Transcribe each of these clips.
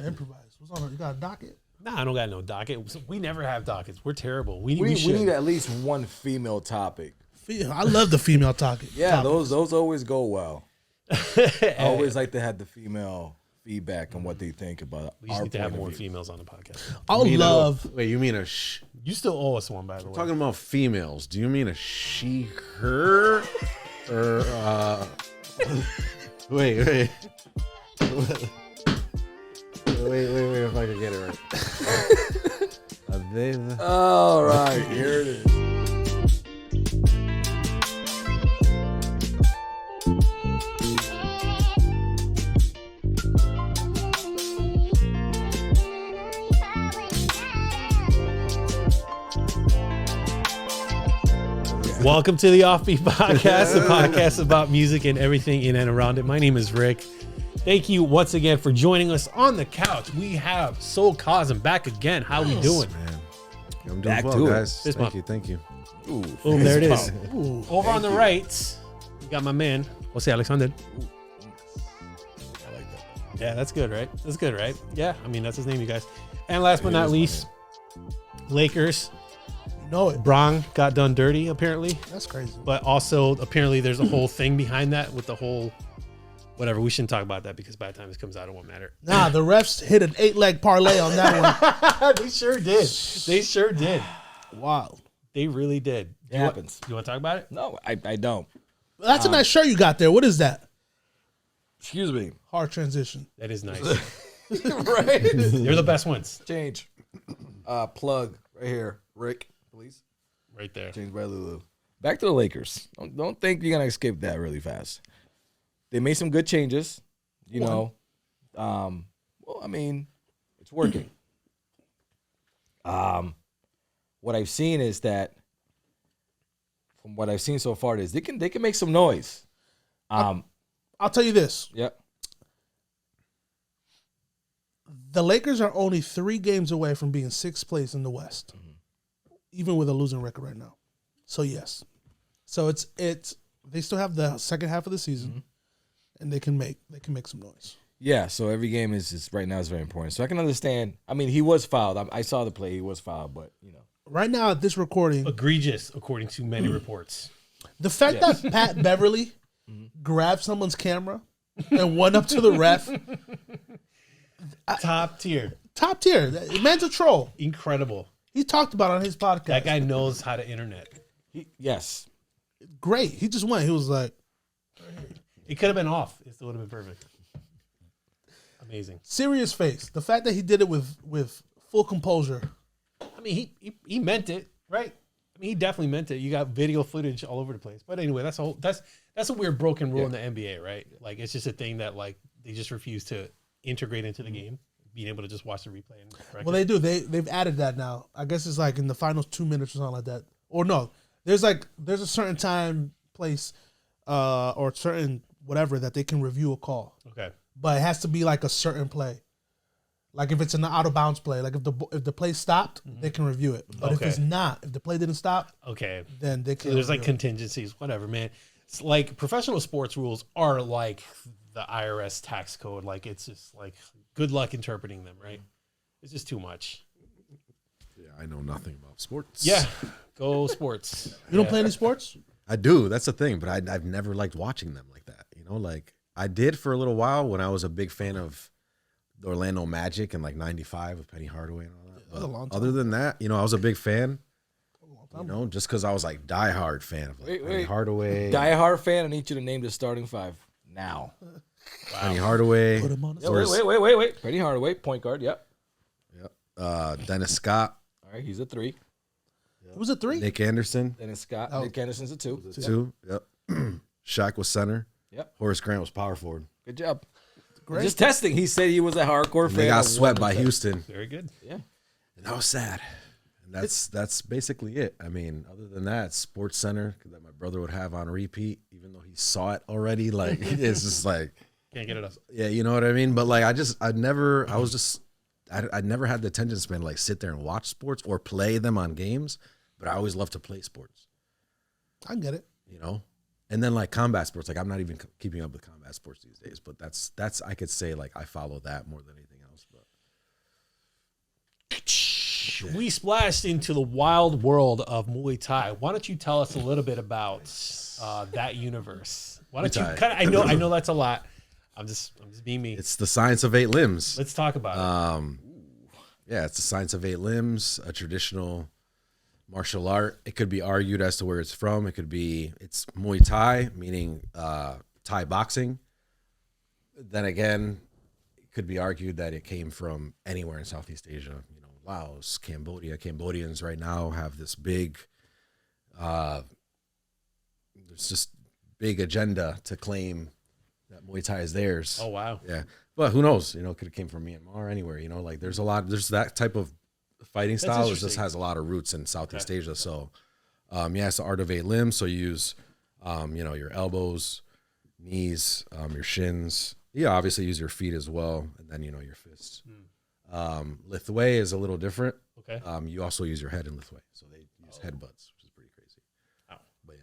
improvise. What's on? You got a docket? Nah, I don't got no docket. We never have dockets. We're terrible. We need at least one female topic. I love the female topic. Yeah, those always go well. I always like to have the female feedback on what they think about. We just need to have more females on the podcast. Wait, you mean a? You still owe us one, by the way. Talking about females. Do you mean a she, her, or wait, wait, if I can get it right. Are they the... All right, here it is. Welcome to the Offbeat Podcast, the podcast about music and everything in and around it. My name is Rick. Thank you once again for joining us on the couch. We have Soul Cozm back again. How we doing? Man, I'm doing Back well, to it. guys. Fist Thank bump. you. Ooh, Boom, there it is. Ooh, Over on the right, we got my man, Jose Alexander. I like that. Yeah, that's good, right? That's good, right? Yeah, I mean, that's his name, you guys. And last but not least, Lakers. you know it. Bron got done dirty, apparently. That's crazy. But also, apparently, there's a whole thing behind that with the whole... Whatever, we shouldn't talk about that because by the time this comes out, it won't matter. Nah, the refs hit an 8-leg parlay on that one. They sure did. They sure did. Wow. They really did. It happens. You want to talk about it? No, I don't. That's a nice shirt you got there. What is that? Excuse me. Hard transition. That is nice. Right? They're the best ones. Change. Plug right here. Rick, please. Right there. Change by Lulu. Back to the Lakers. Don't think you're going to escape that really fast. They made some good changes, you know. Well, I mean, it's working. What I've seen is that, from what I've seen so far, is they can make some noise. I'll tell you this. Yep. The Lakers are only 3 games away from being 6th place in the West, even with a losing record right now. So, yes. So, it's they still have the second half of the season. And they can make some noise. Yeah, so every game is right now is very important. So I can understand. I mean, he was fouled. I saw the play. He was fouled, but you know. Right now at this recording, Egregious, according to many reports. the fact that Pat Beverly grabbed someone's camera and went up to the ref, Top tier. top tier. The man's a troll. Incredible. He talked about it on his podcast. That guy knows how to internet. Yes. Great. He just went. He was like, It could have been off. It still would have been perfect. Amazing. serious face. The fact that he did it with full composure. I mean, he meant it, right? I mean, he definitely meant it. You got video footage all over the place. But anyway, that's a weird broken rule in the NBA, right? Like, it's just a thing that like they just refuse to integrate into the game, being able to just watch the replay. And correct Well, they do. They've added that now. I guess it's like in the final 2 minutes or something like that. Or no, there's a certain time, place, or certain whatever that they can review a call. Okay. But it has to be like a certain play. Like if it's an out of bounds play, like if the play stopped, they can review it. But if it's not, if the play didn't stop, Okay. then they can. So there's like contingencies, whatever, man. It's like professional sports rules are like the IRS tax code. Like it's just like good luck interpreting them, right? It's just too much. Yeah, I know nothing about sports. Yeah. Go sports. You don't play any sports? I do. That's the thing, but I've never liked watching them like that. You know, like I did for a little while when I was a big fan of the Orlando Magic in like '95 with Penny Hardaway and all that. was a long time. Other than that, you know, I was a big fan. You know, just because I was like diehard fan of like Penny Hardaway. Diehard fan. I need you to name the starting 5 now. Penny Hardaway. Put him on the Yeah, wait. Penny Hardaway, point guard. Yep. Dennis Scott. All right, he's a 3. It was a 3. Nick Anderson. Dennis Scott. Oh. Nick Anderson's a 2. 2. Yep. Shaq was center. Yep. Horace Grant was power forward. Good job. Great. Just testing. He said he was a hardcore fan. They got of swept by 1%. Houston. Very good. Yeah. And that was sad. And that's basically it. I mean, other than that, Sports Center that my brother would have on repeat, even though he saw it already. Like it's just like Can't get it up. yeah, you know what I mean. But like I'd never had the attention span to like sit there and watch sports or play them on games. But I always loved to play sports. I get it. You know. And then like combat sports, like I'm not even keeping up with combat sports these days. But that's I could say like I follow that more than anything else. But we splashed into the wild world of Muay Thai. Why don't you tell us a little bit about that universe? Why don't you kind of? I know that's a lot. I'm just being me. It's the science of 8 limbs. Let's talk about it. Yeah, it's the science of 8 limbs, a traditional martial art. It could be argued as to where it's from. It's Muay Thai, meaning Thai boxing. Then again, it could be argued that it came from anywhere in Southeast Asia. You know, Laos, Cambodia. Cambodians right now have this big, there's just big agenda to claim that Muay Thai is theirs. Oh wow. Yeah, but who knows? You know, it could have came from Myanmar, anywhere. You know, like there's that type of fighting style. It just has a lot of roots in Southeast Asia. So, it's the art of 8 limbs. So you use, your elbows, knees, your shins. You obviously use your feet as well, and then your fists. Lithway is a little different. Okay. You also use your head in Lithway, so they use headbutts, which is pretty crazy. Wow. But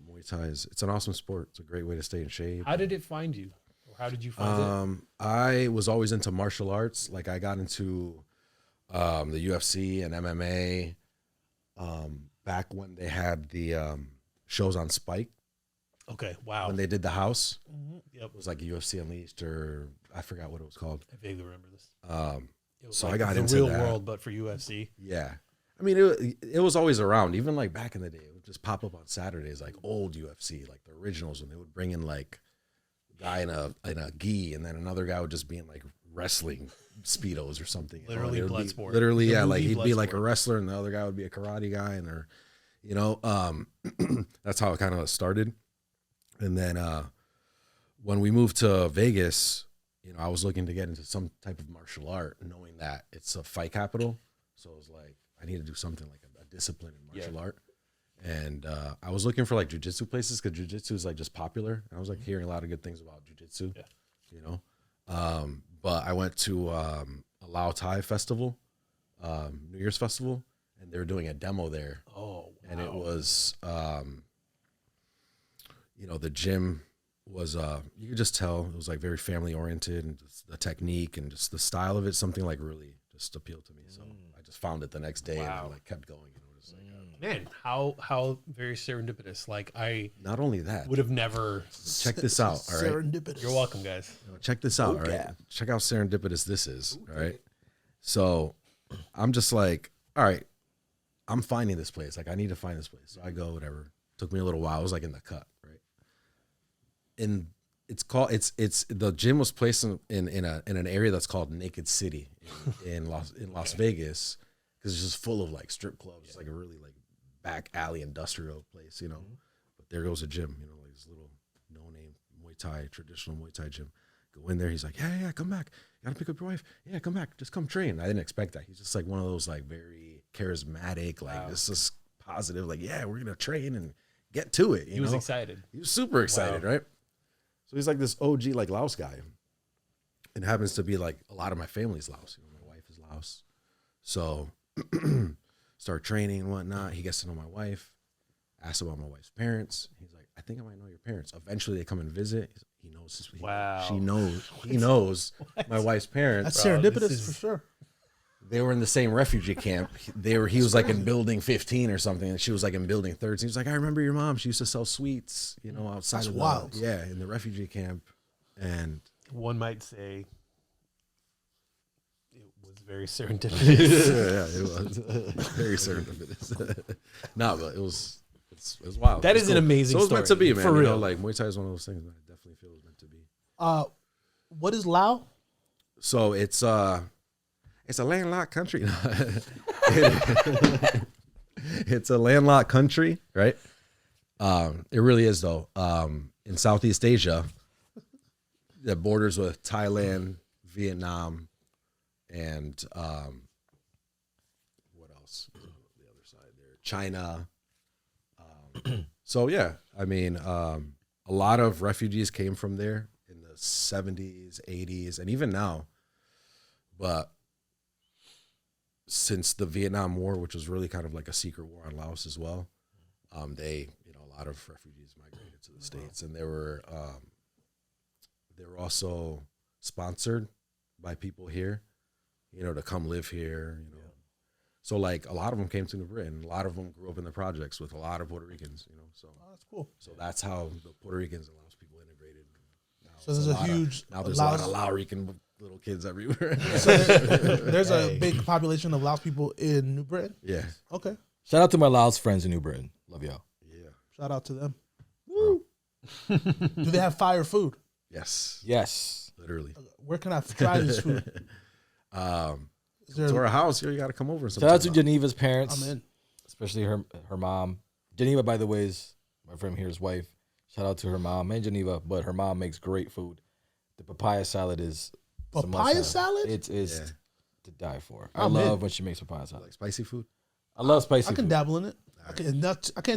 Muay Thai it's an awesome sport. It's a great way to stay in shape. How did it find you? Or how did you find it? I was always into martial arts. Like I got into the UFC and MMA back when they had the shows on Spike. Okay. Wow. When they did The House. Yep. It was like UFC Unleashed, or I forgot what it was called. I vaguely remember this. It was So like I got the into real that. world, but for UFC. Yeah. I mean, it was always around. Even like back in the day, it would just pop up on Saturdays, like old UFC, like the originals, when they would bring in like a guy in a gi, and then another guy would just be in like wrestling speedos or something. Literally blood sport. Literally, The yeah. movie Like he'd blood be like a sport. wrestler, and the other guy would be a karate guy, and that's how it kind of started. And then when we moved to Vegas, I was looking to get into some type of martial art, knowing that it's a fight capital. So it was like, I need to do something like a discipline in martial art. And I was looking for like jujitsu places, because jujitsu is like just popular. And I was like hearing a lot of good things about jujitsu, but I went to a Lao Thai festival, New Year's festival, and they were doing a demo there. Oh, wow. And it was, the gym was, you could just tell it was like very family oriented, and just the technique and just the style of it, something like really just appealed to me. So I just found it the next day and I like kept going. Just like, Man, how very serendipitous. Like I not only that, would have never. check this out. All right. Serendipitous. You're welcome, guys. Check this out. All right. Check out serendipitous this is. All right. So I'm just like, all right, I'm finding this place. Like I need to find this place. So I go, whatever. Took me a little while. I was like in the cut, right? And it's the gym was placed in an area that's called Naked City in Las Vegas, because it's just full of like strip clubs. It's like a really like back alley industrial place, But there goes a gym, like this little no-name Muay Thai, traditional Muay Thai gym. Go in there. He's like, yeah, come back. You gotta pick up your wife. Yeah, come back. Just come train. I didn't expect that. He's just like one of those like very charismatic, like this is positive. Like, yeah, we're gonna train and get to it. He was excited. He was super excited, right? So he's like this OG like Laos guy. It happens to be like a lot of my family's Laos. My wife is Laos. So start training and whatnot. He gets to know my wife. Asks about my wife's parents. He's like, I think I might know your parents. Eventually they come and visit. He knows. Wow. He knows my wife's parents. That's Bro, serendipitous this is- for sure. They were in the same refugee camp. He was like in building 15 or something, and she was like in building 13. He was like, I remember your mom. She used to sell sweets, outside That's of wild. in the refugee camp. And One might say it was very serendipitous. yeah, it was very serendipitous. No, but it's wild. That It's is an amazing So it's meant to story, be, man. for real. Like Muay Thai is one of those things that I definitely feel is meant to be. What is Lao? So it's a landlocked country. It's a landlocked country, right? It really is though. In Southeast Asia, that borders with Thailand, Vietnam, and what else? The other side there, China. So yeah, I mean, a lot of refugees came from there in the 70s, 80s, and even now. But since the Vietnam War, which was really kind of like a secret war on Laos as well, a lot of refugees migrated to the States, and they were also sponsored by people here, to come live here, So like a lot of them came to New Britain. A lot of them grew up in the projects with a lot of Puerto Ricans, you know. So That's cool. So that's how the Puerto Ricans and Laos people integrated. Now So there's a huge there's a lot of Laos-Rican little kids everywhere. So there's a big population of Laos people in New Britain. Yeah. Okay. Shout out to my Laos friends in New Britain. Love y'all. Yeah. Shout out to them. Woo. Do they have fire food? Yes. Yes. Literally. Where can I try this food? Is there To our house here, you got to come over. Shout out to Geneva's parents. I'm in. Especially her mom. Geneva, by the way, is my friend here's wife. Shout out to her mom and Geneva, but her mom makes great food. The papaya salad is a Papaya must-have. salad? It is to die for. I I'm love in. when she makes papaya salad. like spicy food. I love spicy I can food. dabble in it. I can't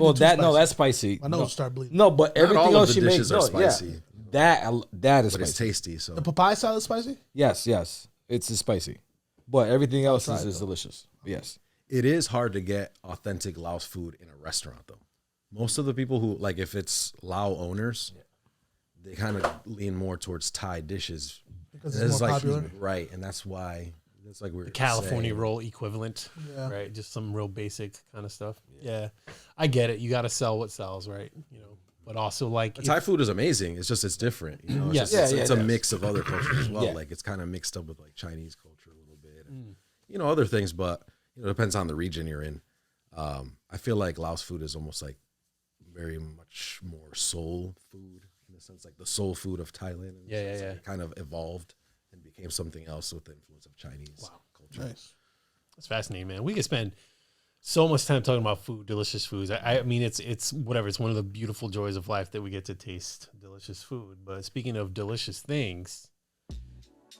Well, do too that's spicy. spicy. My nose No, start bleeding. no, but Not everything all else of she the makes, dishes are spicy, that is but it's spicy. tasty. So The papaya salad is spicy? Yes, it's spicy, but everything else try it, is delicious. Yes. it is hard to get authentic Laos food in a restaurant, though. Most of the people who, like, if it's Lao owners, they kind of lean more towards Thai dishes. Because it's more popular. Right, and that's why, it's like we're The California saying. roll equivalent, Yeah. right? Just some real basic kind of stuff. Yeah, I get it. You got to sell what sells, right? You know, but also like Thai food is amazing. It's just, it's different. You know, it's, Yes. just, Yeah, it's yeah, a yeah. mix of other cultures as well. Yeah. Like, it's kind of mixed up with, like, Chinese culture a little bit. And, you know, other things, but, you know, it depends on the region you're in. I feel like Laos food is almost like very much more soul food in the sense, like the soul food of Thailand. In the Yeah, sense yeah, that yeah. It kind of evolved and became something else with the influence of Chinese culture. Nice. It's fascinating, man. We could spend so much time talking about food, delicious foods. I mean, it's whatever. It's one of the beautiful joys of life that we get to taste delicious food. But speaking of delicious things,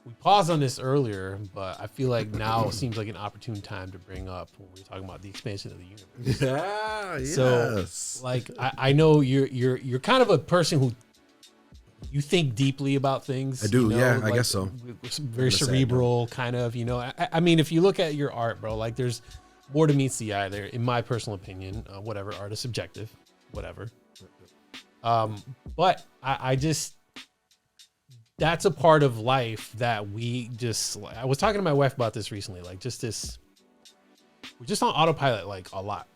we paused on this earlier, but I feel like now seems like an opportune time to bring up when we're talking about the expansion of the universe. Yeah, So, like, I know you're kind of a person who you think deeply about things. I do, you know, yeah, I like, guess so. Very cerebral, kind of. You know, I mean, if you look at your art, bro, like, there's more to meets the eye there, in my personal opinion. Whatever, art is subjective, whatever. But I just, that's a part of life that we just, I was talking to my wife about this recently, like, just this, we're just on autopilot, like, a lot,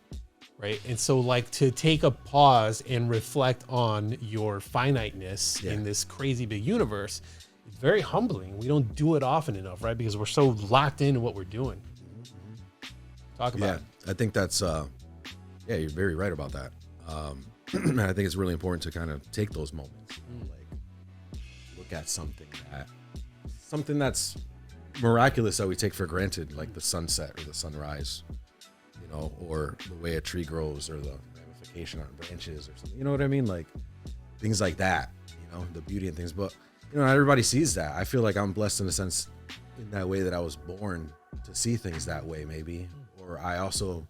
right? And so, like, to take a pause and reflect on your finiteness in this crazy big universe, it's very humbling. We don't do it often enough, right? Because we're so locked into what we're doing. Talk about it. I think that's you're very right about that. And I think it's really important to kind of take those moments, you know, like look at something that's miraculous that we take for granted, like the sunset or the sunrise, you know, or the way a tree grows or the ramification on branches or something. You know what I mean? Like things like that, you know, the beauty and things. But you know, not everybody sees that. I feel like I'm blessed in a sense, in that way, that I was born to see things that way, maybe. Or I also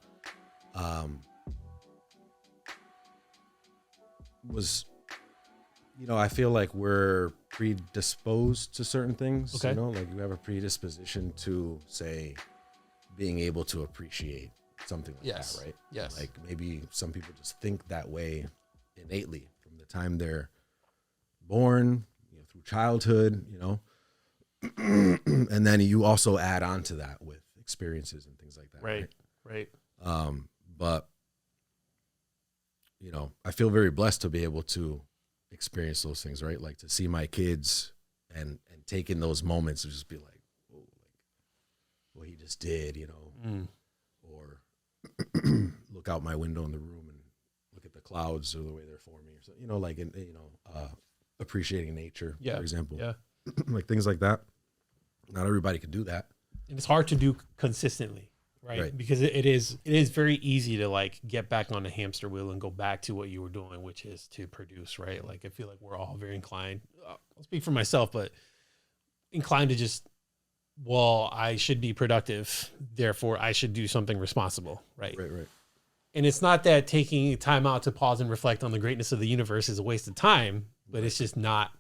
was, you know, I feel like we're predisposed to certain things. Okay. You know, like we have a predisposition to, say, being able to appreciate something like Yes. that, right? Yes. Like maybe some people just think that way innately from the time they're born, you know, through childhood, you know. And then you also add on to that with experiences and things like that. Right. But you know, I feel very blessed to be able to experience those things, right? Like to see my kids and take in those moments to just be like, whoa, like what he just did, you know, or look out my window in the room and look at the clouds or the way they're forming, or something, you know, like, you know, appreciating nature, for example, like things like that. Not everybody can do that. And it's hard to do consistently, right? Because it is very easy to like get back on the hamster wheel and go back to what you were doing, which is to produce, right? Like I feel like we're all very inclined, I'll speak for myself, but inclined to just, well, I should be productive, therefore I should do something responsible, right? Right. And it's not that taking time out to pause and reflect on the greatness of the universe is a waste of time, but it's just not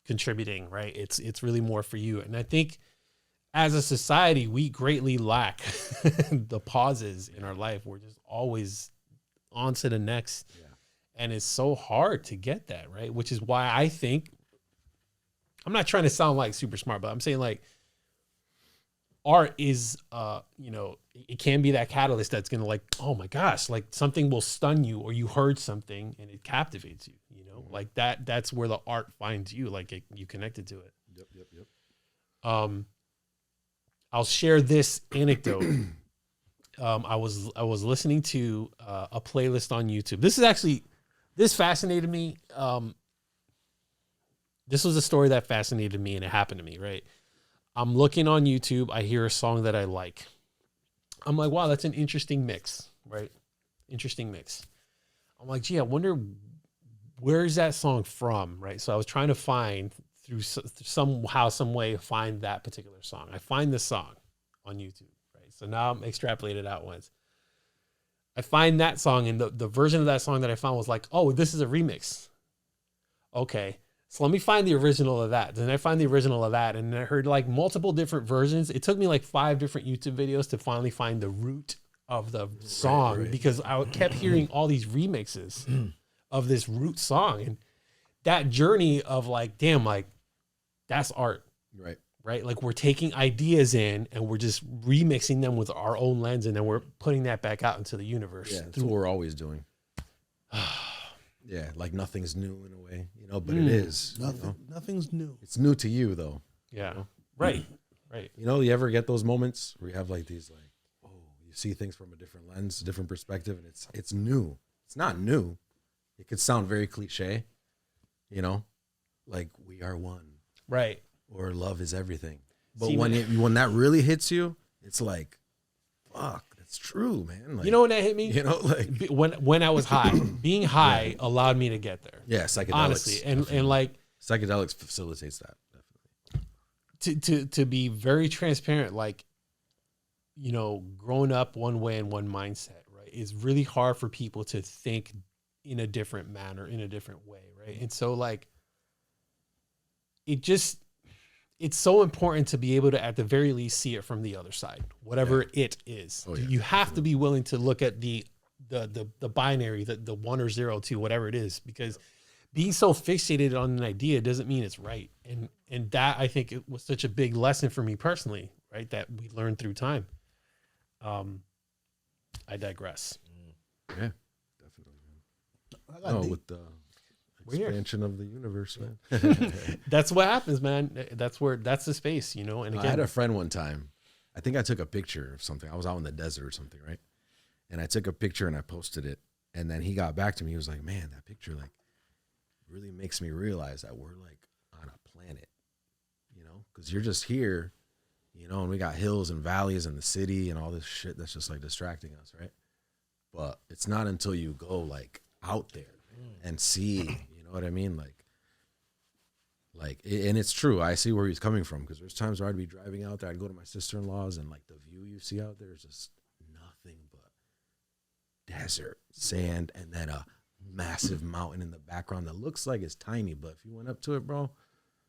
contributing, right? It's really more for you. And I think as a society, we greatly lack the pauses in our life. We're just always on to the next. Yeah. And it's so hard to get that, right? Which is why I think, I'm not trying to sound like super smart, but I'm saying like, art is, it can be that catalyst that's gonna like, oh my gosh, like something will stun you, or you heard something and it captivates you. Like that. That's where the art finds you. Like you connected to it. Yep. I'll share this anecdote. I was listening to a playlist on YouTube. This fascinated me. This was a story that fascinated me, and it happened to me, right? I'm looking on YouTube. I hear a song that I like. I'm like, wow, that's an interesting mix, right? Interesting mix. I'm like, gee, I wonder where's that song from, right? So I was trying to find through somehow, some way, find that particular song. I find this song on YouTube, right? So now I'm extrapolated out once. I find that song, and the version of that song that I found was like, oh, this is a remix. Okay. So let me find the original of that. Then I find the original of that, and I heard like multiple different versions. It took me like 5 different YouTube videos to finally find the root of the song, because I kept hearing all these remixes of this root song, and that journey of like, damn, like that's art, right? Like we're taking ideas in and we're just remixing them with our own lens, and then we're putting that back out into the universe. Yeah, that's what we're always doing. Yeah, like nothing's new in a way, but it is. Nothing's new. It's new to you though. Yeah. Right. You ever get those moments where you have like these like, oh, you see things from a different lens, a different perspective, and it's new. It's not new. It could sound very cliche, like we are one. Right. Or love is everything. But when that really hits you, it's like, fuck, that's true, man. Like, when that hit me? Like when I was high, being high allowed me to get there. Yeah, psychedelics. Honestly, and like psychedelics facilitates that, definitely. To be very transparent, like, growing up one way and one mindset, right? It's really hard for people to think in a different manner, in a different way, right? And so like it's so important to be able to, at the very least, see it from the other side, whatever it is. Oh, yeah. You have to be willing to look at the binary, the 1 or 0 to whatever it is, because being so fixated on an idea doesn't mean it's right. And that, I think, it was such a big lesson for me personally, right? That we learned through time. I digress. Yeah, definitely. With the expansion of the universe, man. That's what happens, man. That's the space, And again, I had a friend one time. I think I took a picture of something. I was out in the desert or something, right? And I took a picture and I posted it. And then he got back to me. He was like, "Man, that picture like really makes me realize that we're like on a planet, because you're just here, and we got hills and valleys and the city and all this shit that's just like distracting us, right? But it's not until you go like out there and see, you know what I mean? And it's true. I see where he's coming from, because there's times where I'd be driving out there. I'd go to my sister-in-law's, and like the view you see out there is just nothing but desert, sand, and then a massive mountain in the background that looks like it's tiny, but if you went up to it, bro,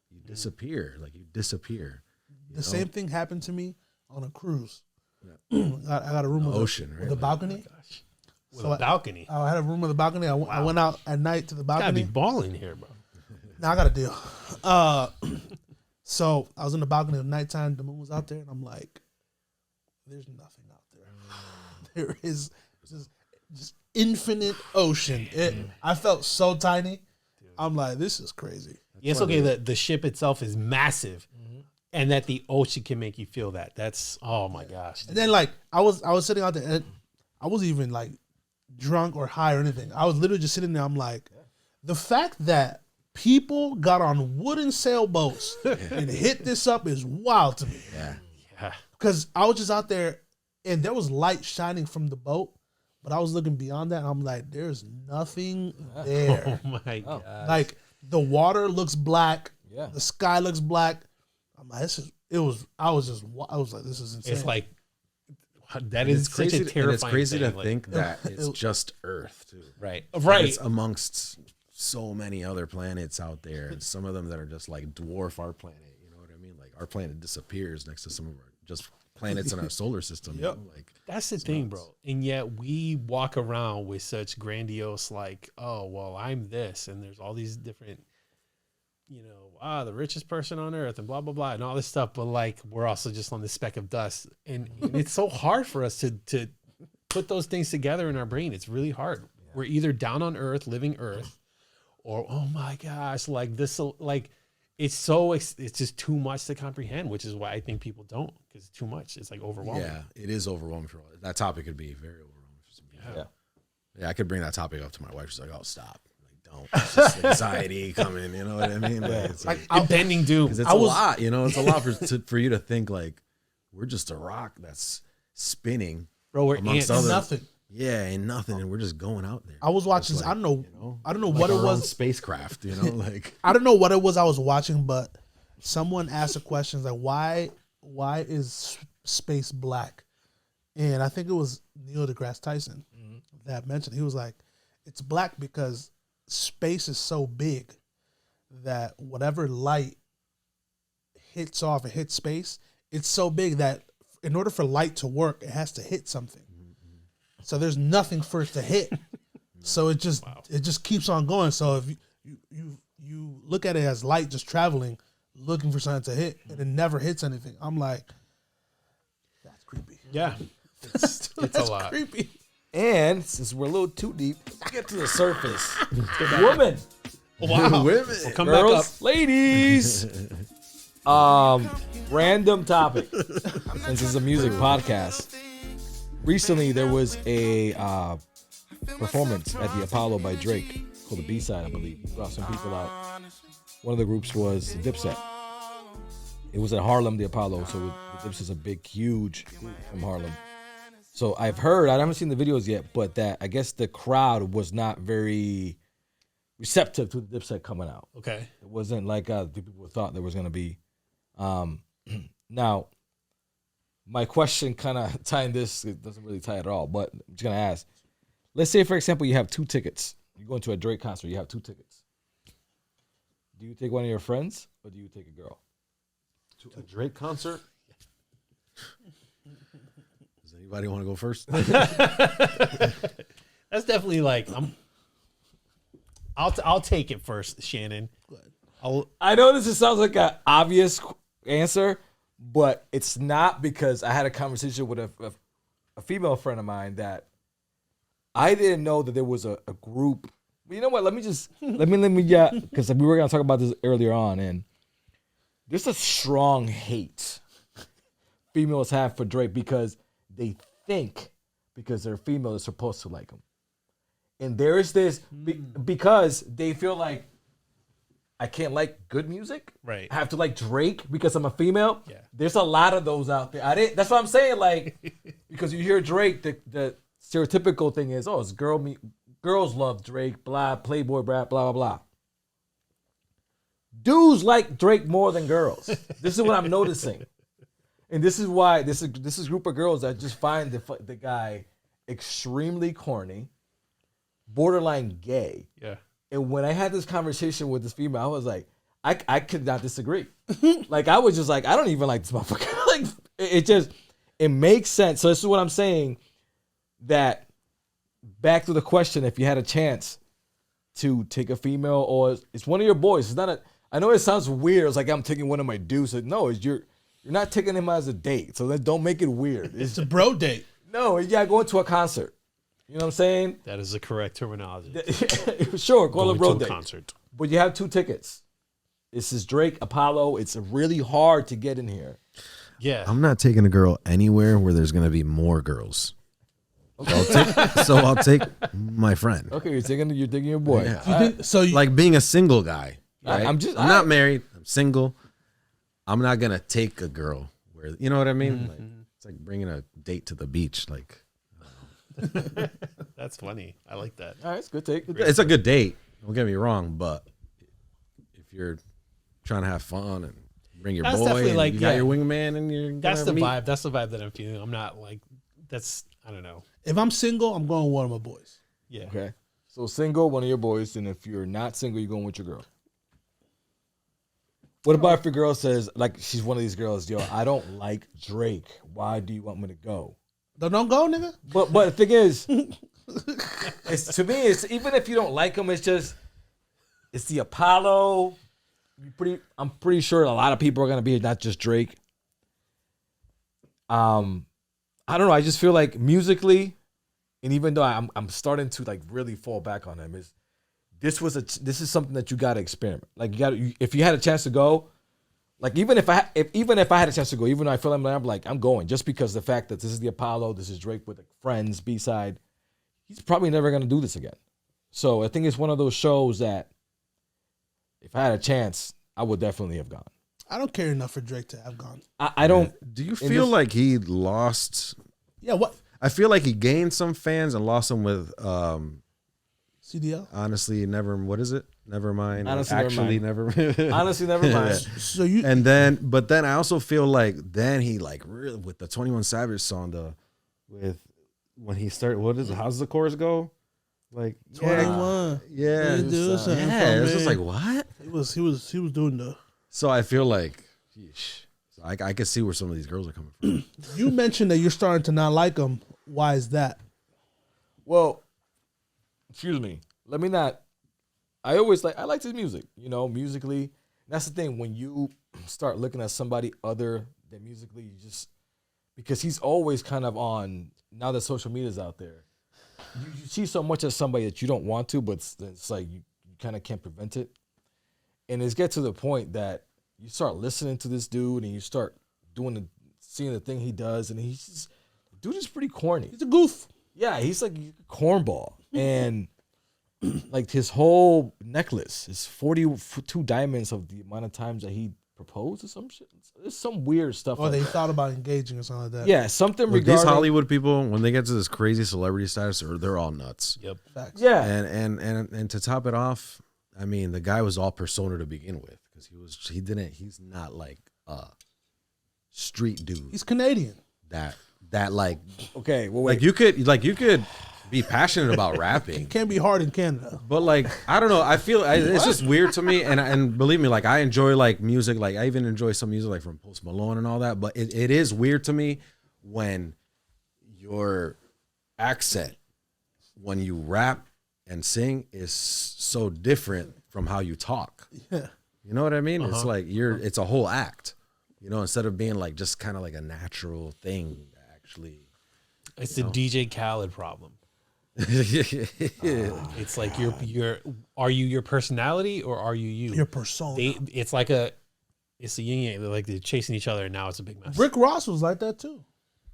you disappear. Like you disappear. The same thing happened to me on a cruise. Yeah. I got a room with ocean, with a balcony. Oh my gosh. With a balcony. I had a room with a balcony. I went out at night to the balcony. Gotta be balling here, bro. Now I got a deal. So I was in the balcony at nighttime. The moon was out there, and I'm like, "There's nothing out there. There is just infinite ocean." I felt so tiny. Dude. I'm like, "This is crazy." Yes, okay. The ship itself is massive, and that the ocean can make you feel that. That's oh my gosh. And then like I was sitting out there, and I wasn't even like drunk or high or anything. I was literally just sitting there. I'm like, the fact that people got on wooden sailboats and hit this up is wild to me. Yeah. Because I was just out there, and there was light shining from the boat, but I was looking beyond that, and I'm like, there's nothing there. Oh my god! Like the water looks black. Yeah. The sky looks black. I'm like, I was like, this is insane. It's like that is such a terrifying. And it's crazy thing. to think that it's just Earth, too. Right. It's amongst so many other planets out there, and some of them that are just like dwarf our planet. You know what I mean? Like our planet disappears next to some of our just planets in our solar system. Yep. Like that's the thing, bro. And yet we walk around with such grandiose, like, oh well, I'm this, and there's all these different, the richest person on earth and blah, blah, blah, and all this stuff. But like, we're also just on this speck of dust. And it's so hard for us to put those things together in our brain. It's really hard. Yeah. We're either down on earth, living earth, or, oh my gosh, like this, like it's just too much to comprehend, which is why I think people don't, because it's too much. It's like overwhelming. Yeah, it is overwhelming for that topic could be very overwhelming for some people. Yeah, I could bring that topic up to my wife. She's like, "Oh, stop! Like, don't." It's just anxiety coming. You know what I mean? Like, it's like impending doom. Because it's a lot. It's a lot for you to think like we're just a rock that's spinning. Bro, we're ants. Nothing. Yeah, ain't nothing, and we're just going out there. I was watching. Like, I don't know like what it was. Spacecraft. Like I don't know what it was I was watching, but someone asked a question like, "Why is space black?" And I think it was Neil deGrasse Tyson that mentioned. He was like, "It's black because space is so big that whatever light hits off and hits space, it's so big that in order for light to work, it has to hit something. So there's nothing for it to hit. So it just keeps on going. So if you look at it as light just traveling, looking for something to hit, and it never hits anything. I'm like, that's creepy. Yeah, it's a lot. Creepy. And since we're a little too deep, let's get to the surface. Women. Wow. Women. We'll come Girls, back up. ladies. Random topic. Since it's a music podcast. Recently, there was a performance at the Apollo by Drake called the B-Side, I believe. He brought some people out. One of the groups was Dipset. It was at Harlem, the Apollo, so the Dipset's a big, huge group from Harlem. So I've heard, I haven't seen the videos yet, but that I guess the crowd was not very receptive to the Dipset coming out. Okay. It wasn't like people thought there was going to be. Now, my question kind of tying this, it doesn't really tie at all, but I'm just going to ask. Let's say, for example, you have 2 tickets. You go into a Drake concert, you have 2 tickets. Do you take one of your friends or do you take a girl? To a Drake concert? Does anybody want to go first? That's definitely like I'll take it first, Shannon. I know this sounds like an obvious answer, but it's not, because I had a conversation with a female friend of mine that I didn't know that there was a group. But you know what? Let me because we were going to talk about this earlier on, and there's a strong hate females have for Drake because they think because they're female they're supposed to like him. And there is this because they feel like I can't like good music. Right. I have to like Drake because I'm a female. Yeah. There's a lot of those out there. That's what I'm saying. Like, because you hear Drake, the stereotypical thing is, it's girls love Drake, blah, Playboy, blah, blah, blah. Dudes like Drake more than girls. This is what I'm noticing. And this is why this is a group of girls that just find the guy extremely corny, borderline gay. Yeah. And when I had this conversation with this female, I was like, I could not disagree. Like, I was just like, I don't even like this motherfucker. Like, it makes sense. So this is what I'm saying, that back to the question, if you had a chance to take a female or it's one of your boys, it's not I know it sounds weird. It's like I'm taking one of my dudes. No, you're not taking him as a date. So then don't make it weird. It's a bro date. No, yeah, going to a concert. You know what I'm saying? That is the correct terminology. Sure, call it bro date. Concert. But you have 2 tickets. This is Drake, Apollo. It's really hard to get in here. Yeah. I'm not taking a girl anywhere where there's going to be more girls. Okay. So I'll take my friend. Okay, you're taking your boy. Yeah. Like being a single guy. Right? I'm not married. I'm single. I'm not gonna take a girl where, you know what I mean. Like, it's like bringing a date to the beach. Like, That's funny. I like that. All right, it's a good take. it's a good date. Don't get me wrong, but if you're trying to have fun and bring your That's boy, definitely and like, you got yeah. your wingman, and you're That's the meet. vibe. That's the vibe that I'm feeling. I'm not like I don't know. If I'm single, I'm going with one of my boys. Yeah. Okay. So single, one of your boys, and if you're not single, you're going with your girl. What about if your girl says, like, she's one of these girls, yo, I don't like Drake. Why do you want me to go? Don't go, nigga. But the thing is, to me, it's even if you don't like him, it's the Apollo. I'm pretty sure a lot of people are gonna be, not just Drake. I don't know. I just feel like musically, and even though I'm starting to like really fall back on him, this is something that you gotta experiment. Like if you had a chance to go, like even if I had a chance to go, even though I feel I'm going, just because the fact that this is the Apollo, this is Drake with Friends B-side, he's probably never gonna do this again. So I think it's one of those shows that if I had a chance, I would definitely have gone. I don't care enough for Drake to have gone. I don't. Do you feel like he lost? Yeah, what? I feel like he gained some fans and lost them with CDL? honestly, never. What is it? Never mind. Honestly, Actually, never mind. Honestly, never mind. So you But then I also feel like then he like really with the 21 Savage song, when he started. What is it? How's the chorus go? Like 21. Yeah, You do something for yeah. It's me. just like what? He was doing the. So I feel like, I can see where some of these girls are coming from. You mentioned that you're starting to not like him. Why is that? Well, excuse me. Let me not. I liked his music. Musically. That's the thing. When you start looking at somebody other than musically, you just, because he's always kind of on, now that social media is out there, you see so much of somebody that you don't want to, but it's like you kind of can't prevent it. And it's get to the point that you start listening to this dude and you start seeing the thing he does, and dude is pretty corny. He's a goof. Yeah, he's like a cornball. And like his whole necklace is 42 diamonds of the amount of times that he proposed or some shit. There's some weird stuff. Or they thought about engaging or something like that. Yeah, something With regarding these Hollywood people, when they get to this crazy celebrity status, they're all nuts. Yep. Facts. Yeah. And to top it off, I mean, the guy was all persona to begin with, because he's not like a street dude. He's Canadian. That like, Okay, well, wait. like you could be passionate about rapping, Can't be hard in Canada. but like I don't know, I feel it's just weird to me. And believe me, like I enjoy like music, like I even enjoy some music like from Post Malone and all that. But it is weird to me when your accent, when you rap and sing, is so different from how you talk. Yeah. You know what I mean? It's like it's a whole act. Instead of being like just kind of like a natural thing, actually. It's the DJ Khaled problem. It's like are you your personality or are you you? Your persona. It's a yin yang. They're like they're chasing each other, and now it's a big mess. Rick Ross was like that too.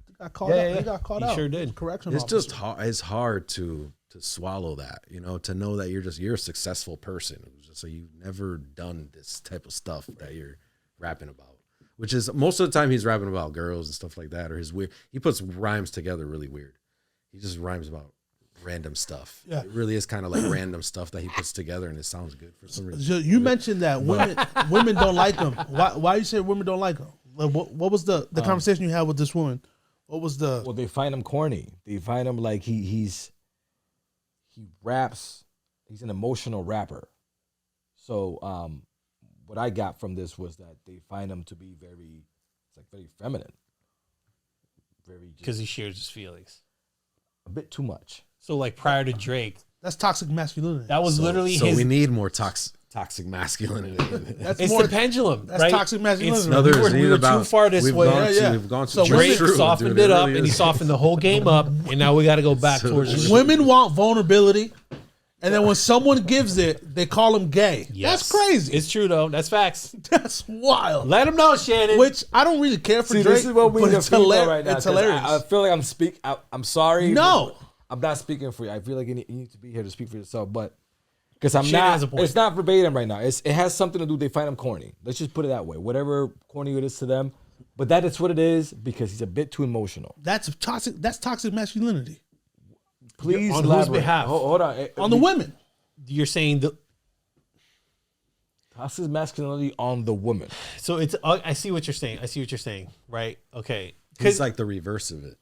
He got caught out. Yeah. He got caught He out. sure did. Correction. It's officer. just hard. It's hard to swallow that, to know that you're a successful person. So you've never done this type of stuff that you're rapping about, which is most of the time he's rapping about girls and stuff like that, or he puts rhymes together really weird. He just rhymes about random stuff. Yeah. It really is kind of like random stuff that he puts together, and it sounds good for some reason. So you mentioned that women don't like him. Why you say women don't like him? Like, what was the conversation you had with this woman? What was the? Well, they find him corny. They find him like he raps. He's an emotional rapper. So what I got from this was that they find him to be very feminine. Because he shares his feelings. A bit too much. So like prior to Drake, That's toxic masculinity. that was literally So his. we need more toxic masculinity. That's It's more. the pendulum. That's right? toxic masculinity. It's- we were too far this way. We've gone to So Drake women- softened it up, and he softened the whole game up, and now we got to go back towards the Women want vulnerability, and then when someone gives it, they call him gay. Yes. That's crazy. It's true though. That's facts. That's wild. Let him know, Shannon. Which I don't really care for See, Drake, this is what we but need it's, to feel hilar- right now. it's 'cause hilarious. I feel like I'm sorry. No. I'm not speaking for you. I feel like you need to be here to speak for yourself, but because I'm Shannon has a not, point. it's not verbatim right now. It has something to do. They find him corny. Let's just put it that way. Whatever corny it is to them, but that is what it is because he's a bit too emotional. That's toxic masculinity Please On whose elaborate. behalf? Hold on. on the women. You're saying Toxic masculinity on the woman. so it's. I see what you're saying. Right? Okay. It's like the reverse of it.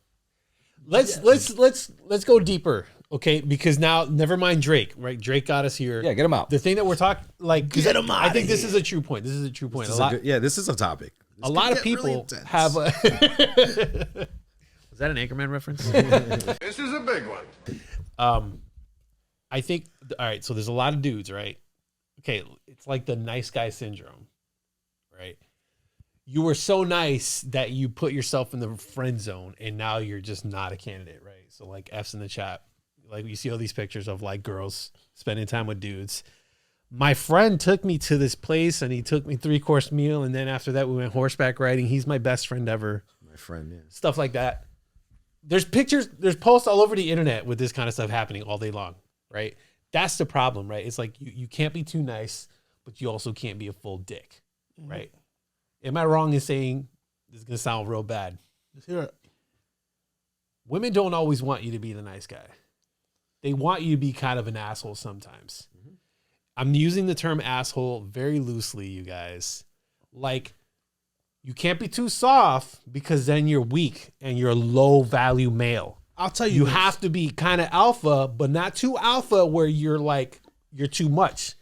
Let's go deeper. Okay, because now never mind Drake. Right? Drake got us here. Yeah, get him out. The thing that we're talking like Get him I outta think this here. is a true point. This is a true point. This A is lot. this is a topic. A lot of people have. Was that an Anchorman reference? This is a big one. I think. All right. So there's a lot of dudes, right? okay, it's like the nice guy syndrome, right? You were so nice that you put yourself in the friend zone, and now you're just not a candidate, right? So like F's in the chat, like you see all these pictures of like girls spending time with dudes. My friend took me to this place, and he took me 3-course meal, and then after that we went horseback riding. He's my best friend ever. My friend, yeah. Stuff like that. There's pictures, there's posts all over the internet with this kind of stuff happening all day long, right? That's the problem, right? It's like you can't be too nice, but you also can't be a full dick, right? Am I wrong in saying, this is going to sound real bad? Let's hear it. Women don't always want you to be the nice guy. They want you to be kind of an asshole sometimes. I'm using the term asshole very loosely, you guys. Like, you can't be too soft because then you're weak and you're a low value male. I'll tell you, You this. have to be kind of alpha, but not too alpha where you're like, you're too much.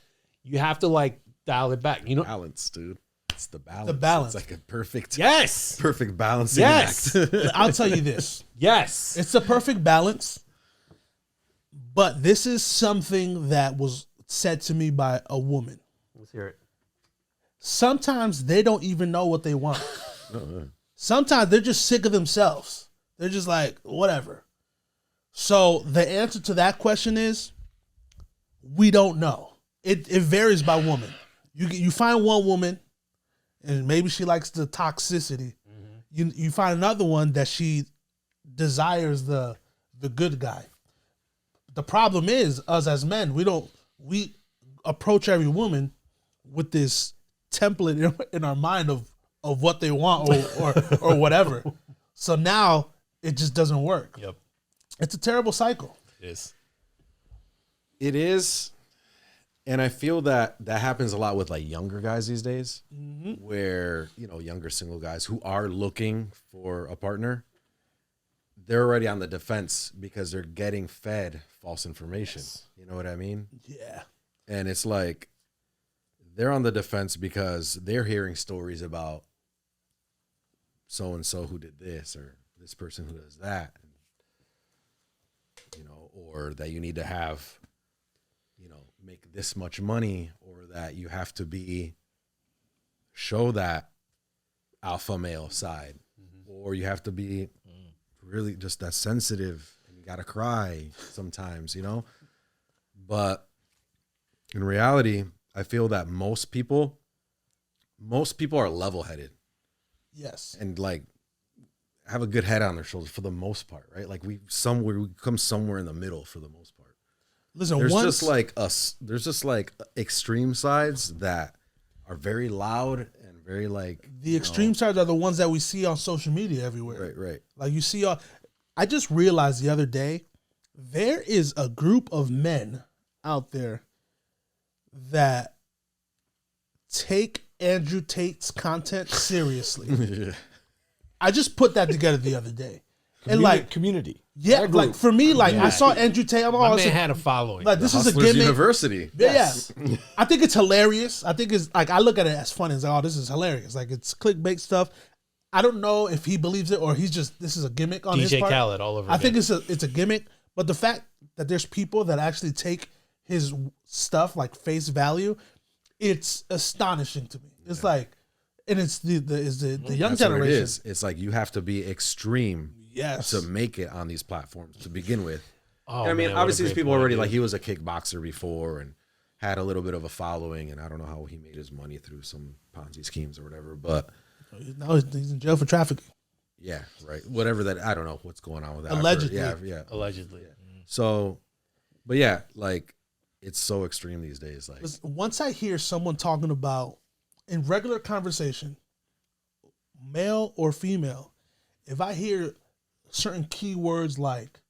You have to like dial it back. You know, Balance, dude. It's the balance. The balance. It's like a perfect, yes, perfect balancing yes, act. I'll tell you this. yes. It's a perfect balance, but this is something that was said to me by a woman. Let's hear it. Sometimes they don't even know what they want. Sometimes they're just sick of themselves. They're just like, whatever. So the answer to that question is, we don't know. It varies by woman. You find one woman, and maybe she likes the toxicity. You find another one that she desires the good guy. The problem is, us as men, we approach every woman with this template in our mind of what they want or whatever. So now it just doesn't work. Yep, It's a terrible cycle. it is. It is, and I feel that happens a lot with like younger guys these days, where younger single guys who are looking for a partner, they're already on the defense because they're getting fed false information. You know what I mean? Yeah. And it's like they're on the defense because they're hearing stories about so and so who did this or this person who does that, or that you need to have, make this much money, or that you have to show that alpha male side, or you have to be really just that sensitive and you gotta cry sometimes, But in reality, I feel that most people are level-headed. Yes. And like have a good head on their shoulders for the most part, right? Like we come somewhere in the middle for the most part. Listen, There's just like extreme sides that are very loud and very like the extreme sides are the ones that we see on social media everywhere. Right. Like you see, I just realized the other day, there is a group of men out there that take Andrew Tate's content seriously. I just put that together the other day. And like community. Yeah, That like group. for me, like I saw Andrew Tate. I'm My all man had a following. like this is a Hustlers gimmick. University. Yes. Yeah, I think it's hilarious. I think it's like I look at it as funny. It's like, oh, this is hilarious. Like it's clickbait stuff. I don't know if he believes it or he's just this is a gimmick on his DJ part. Khaled all over. I think it's a gimmick, but the fact that there's people that actually take his stuff like face value, it's astonishing to me. It's like, and it's the young That's what it generation. is. It's like you have to be extreme Yes. to make it on these platforms to begin with. Oh, And I mean, man, what a obviously, these great people point, already dude. like he was a kickboxer before and had a little bit of a following, and I don't know how he made his money through some Ponzi schemes or whatever. But Now he's in jail for trafficking. yeah, right. Whatever that, I don't know what's going on with that. Allegedly. Yeah. Allegedly. So, but yeah, like it's so extreme these days. Like, Once I hear someone talking about in regular conversation, male or female, if I hear certain keywords like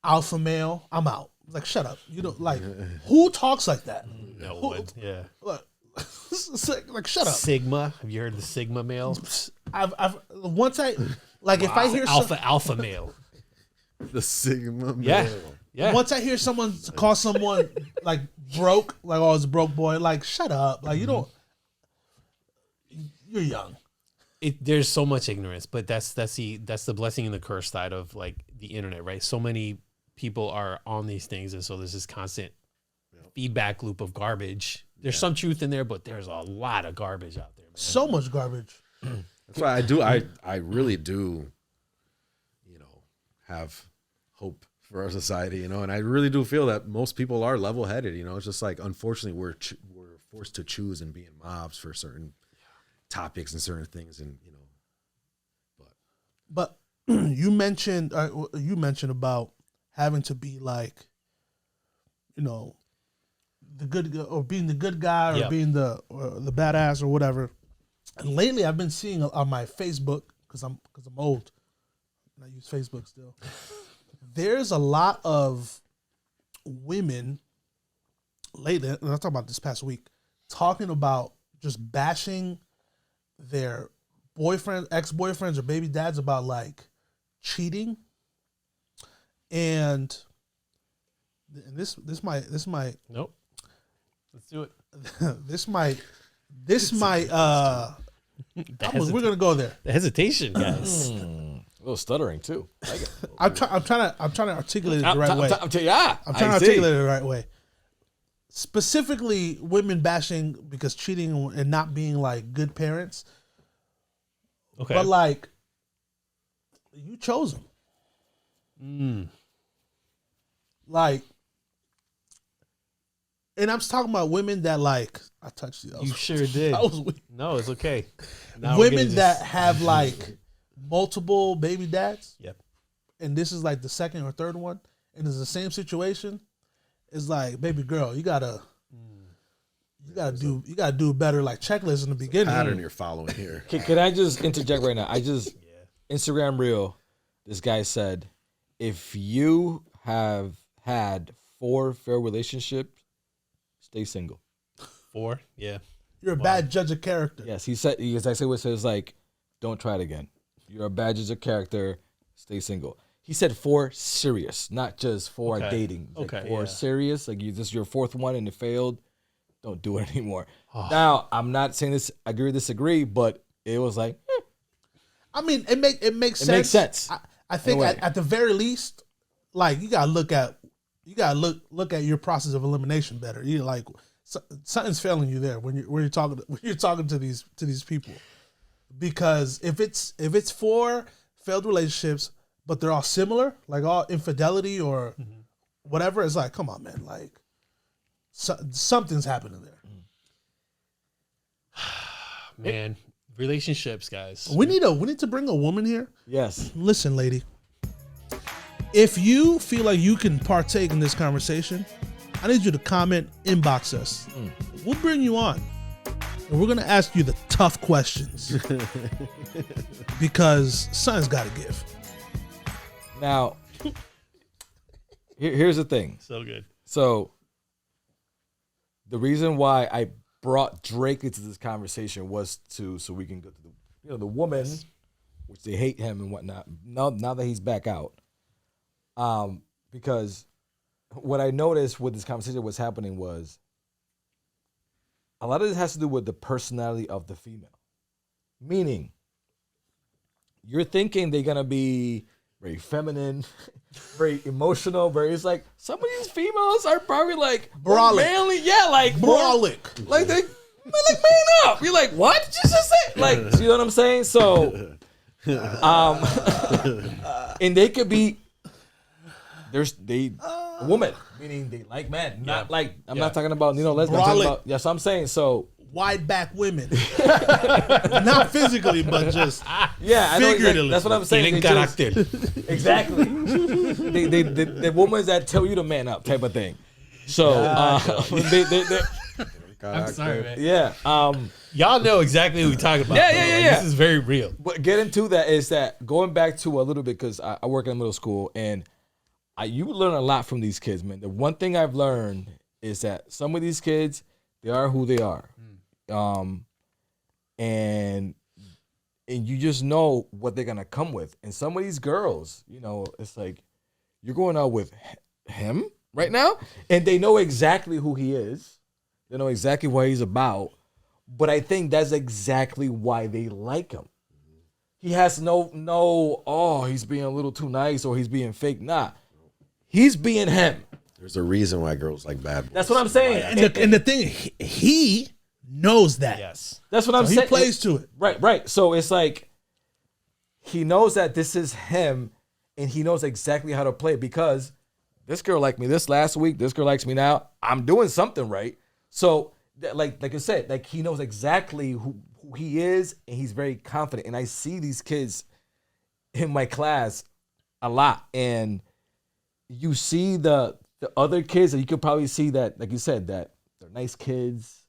alpha male, I'm out. Like, shut up. You don't like who talks like that? No Who- one. Yeah. Look, it's like shut up. Sigma. Have you heard of the Sigma male? I've once I like if I hear Alpha male. the Sigma. Yeah. male. Yeah. once I hear someone call someone like broke, like oh it's a broke boy, like shut up. Like you don't. You're young. There's so much ignorance, but that's the blessing and the curse side of like the internet, right? So many people are on these things, and so there's this constant feedback loop of garbage There's some truth in there, but there's a lot of garbage out there, man. So much garbage. That's why I really do, have hope for our society, and I really do feel that most people are level-headed. It's just like, unfortunately, we're forced to choose and be in mobs for certain topics and certain things, and But you mentioned about having to be like, the good, or being the good guy, or being the badass or whatever. And lately, I've been seeing on my Facebook, because I'm old, and I use Facebook still. There's a lot of women lately, and I'm talking about this past week, talking about just bashing their boyfriends, ex-boyfriends, or baby dads about like cheating, and this might Nope. Let's do it. this might we're gonna go there. The hesitation, guys. A little stuttering too. I'm trying to articulate it the right way. I'm trying to I see. articulate it the right way. Specifically, women bashing because cheating and not being like good parents. Okay. But like, you chose them. Like, and I'm talking about women that like, I touched you. You sure did. That was weird. No, it's okay. Now we're Women gonna that have like multiple baby dads. Yep. And this is like the second or third one, and it's the same situation. It's like, baby girl, you gotta do better, like checklist in the beginning. pattern you're following here. Can I just interject right now? Instagram reel, this guy said, if you have had 4 failed relationships, stay single. 4, yeah. You're a bad judge of character. Yes, he exactly what it says, like, don't try it again. You're a bad judge of character, stay single. He said 4 serious, not just 4 dating. Like 4 serious, like this is your 4th one and it failed. Don't do it anymore. Now, I'm not saying this, agree or disagree, but it was like, I mean, it makes sense. It makes sense. I think at the very least, like, you gotta look at your process of elimination better. You like, something's failing you there when you're talking to these people, because if it's 4 failed relationships, but they're all similar, like all infidelity or whatever, it's like, come on, man, like something's happening there. Man, relationships, guys. We need to bring a woman here. yes. Listen, lady, if you feel like you can partake in this conversation, I need you to comment, inbox us. We'll bring you on, and we're gonna ask you the tough questions because something's got to give. Now, here's the thing. So good. So, the reason why I brought Drake into this conversation was so we can go to the woman, which they hate him and whatnot. Now that he's back out, because what I noticed with this conversation, what's happening was a lot of this has to do with the personality of the female. Meaning, you're thinking they're gonna be very feminine, very emotional, it's like some of these females are probably like Brolic. manly, like Brolic. like they like man up. You're like, what did you just say? Like, you know what I'm saying? So, and they could be a woman, meaning they like men, not like I'm not talking about lesbian. I'm talking about, yes, I'm saying so. Wide back women, not physically, but just I know figuratively. that's what I'm saying. Tienen They just- carácter. Exactly. the women that tell you to man up type of thing. So I'm sorry, man. yeah. Y'all know exactly who we talking about. Yeah, bro. yeah, Like, yeah. This is very real. But getting to that is that going back to a little bit, because I work in middle school and you learn a lot from these kids, man. The one thing I've learned is that some of these kids, they are who they are. And you just know what they're gonna come with. And some of these girls, it's like you're going out with him right now, and they know exactly who he is. They know exactly what he's about. But I think that's exactly why they like him. He has no, he's being a little too nice or he's being fake. Nah, he's being him. There's a reason why girls like bad boys. That's what I'm saying. And the thing, he knows that. Yes. That's what I'm So saying. he plays to it. Right. So it's like he knows that this is him, and he knows exactly how to play because this girl liked me this last week. This girl likes me now. I'm doing something right. So like I said, like he knows exactly who he is, and he's very confident. And I see these kids in my class a lot, and you see the other kids, and you could probably see that, like you said, that they're nice kids,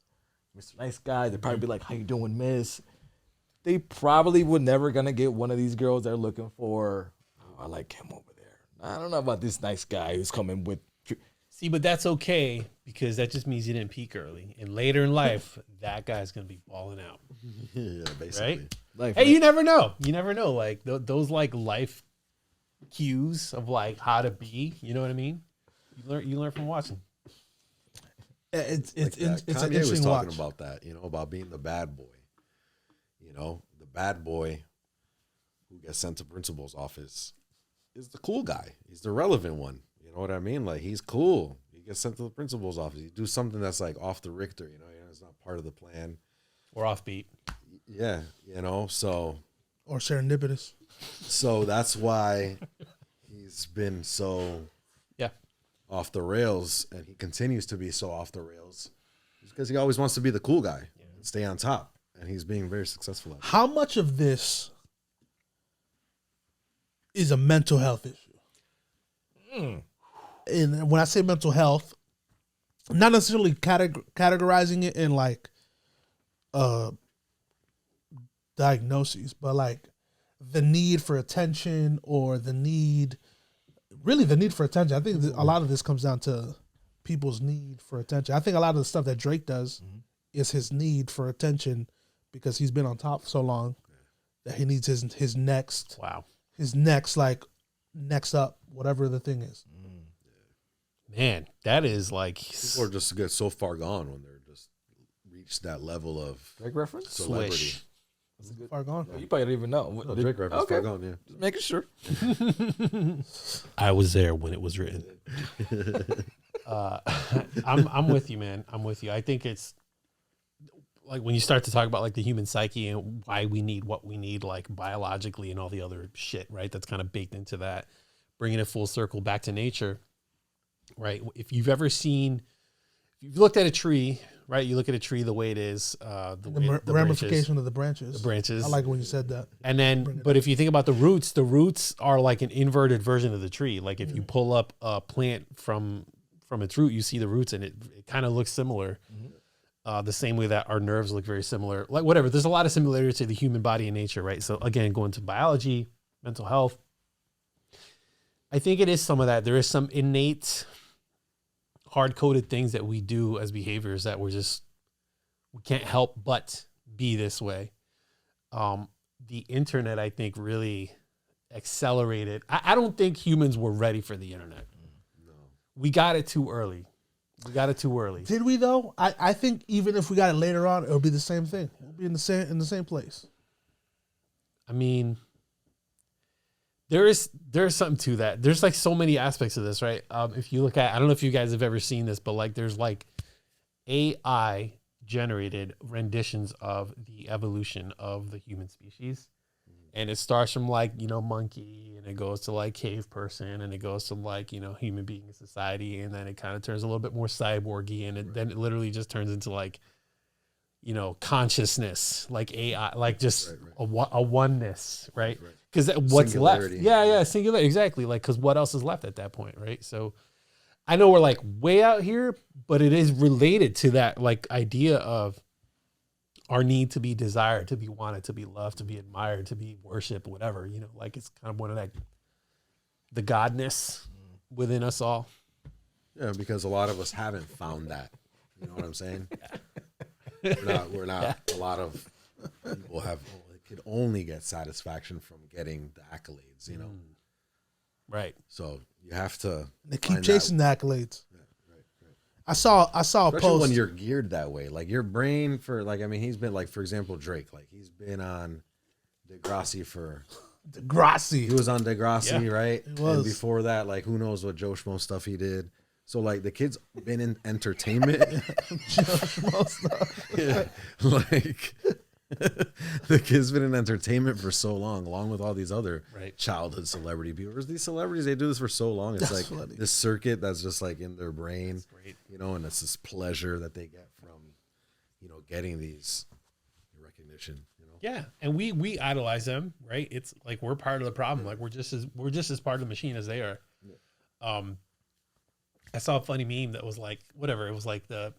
Mr. Nice Guy. They'd probably be like, "How you doing, miss?" They probably would never gonna get one of these girls they're looking for. Oh, I like him over there. I don't know about this nice guy who's coming with. See, but that's okay because that just means you didn't peak early. And later in life, that guy's gonna be balling out. Yeah, basically. Right? Life, Hey, you never know. You never know. Like those like life cues of like how to be. You know what I mean? You learn from watching. It's Like an Kanye was interesting talking watch. about that, about being the bad boy. The bad boy who gets sent to principal's office is the cool guy. He's the relevant one. You know what I mean? Like, he's cool. He gets sent to the principal's office. You do something that's like off the Richter, it's not part of the plan. Or offbeat. Yeah, so Or serendipitous. that's why he's been so Yeah. off the rails, and he continues to be so off the rails because he always wants to be the cool guy and stay on top, and he's being very successful at it. How much of this is a mental health issue? And when I say mental health, not necessarily categorizing it in like diagnoses, but like the need for attention or the need for attention. I think a lot of this comes down to people's need for attention. I think a lot of the stuff that Drake does is his need for attention because he's been on top for so long that he needs his next next up, whatever the thing is. Man, that is like People are just get so far gone when they're just reached that level of Drake reference? celebrity. swish. Far gone. You probably don't even know. No, Drake reference, Okay. far gone, yeah. Just making sure. I was there when it was written. I'm with you, man. I'm with you. I think it's like when you start to talk about like the human psyche and why we need what we need, like biologically and all the other shit, right? That's kind of baked into that, bringing it full circle back to nature, right? If you've looked at a tree, right? You look at a tree the way it is, the ramification of the branches. the branches. I like when you said that. And then, but if you think about the roots are like an inverted version of the tree. Like if you pull up a plant from its root, you see the roots, and it kind of looks similar. The same way that our nerves look very similar. Like whatever, there's a lot of similarity to the human body and nature, right? So again, going to biology, mental health, I think it is some of that. There is some innate, hard-coded things that we do as behaviors that we can't help but be this way. The internet, I think, really accelerated. I don't think humans were ready for the internet. No. We got it too early. Did we though? I think even if we got it later on, it'll be the same thing. We'll be in the same place. I mean, there's something to that. There's like so many aspects of this, right? If you look at, I don't know if you guys have ever seen this, but like there's like AI generated renditions of the evolution of the human species. And it starts from like, monkey, and it goes to like cave person, and it goes to like, human being in society. And then it kind of turns a little bit more cyborgy, and then it literally just turns into like, consciousness, like AI, like just a oneness, right? Because what's Singularity. left? Yeah, singularity, exactly. Like, because what else is left at that point, right? So I know we're like way out here, but it is related to that like idea of our need to be desired, to be wanted, to be loved, to be admired, to be worshipped, whatever, like it's kind of one of that, the godness within us all. Yeah, because a lot of us haven't found that. You know what I'm saying? We're not. A lot of people could only get satisfaction from getting the accolades, Right. So you have to. They keep chasing the accolades. I saw a Especially post. when you're geared that way, like your brain he's been like, for example, Drake, like he's been on Degrassi he was on Degrassi, right? He was. And before that, like who knows what Joe Schmo stuff he did, So like the kid's been in entertainment. Yeah, like the kid's been in entertainment for so long, along with all these other childhood celebrity people. These celebrities, they do this for so long. It's like this circuit that's just like in their brain, you know, and it's this pleasure that they get from, you know, getting these recognition. You know? Yeah, and we idolize them, right? It's like we're part of the problem. Like we're just as part of the machine as they are. Yeah. I saw a funny meme that was like, whatever, it was like the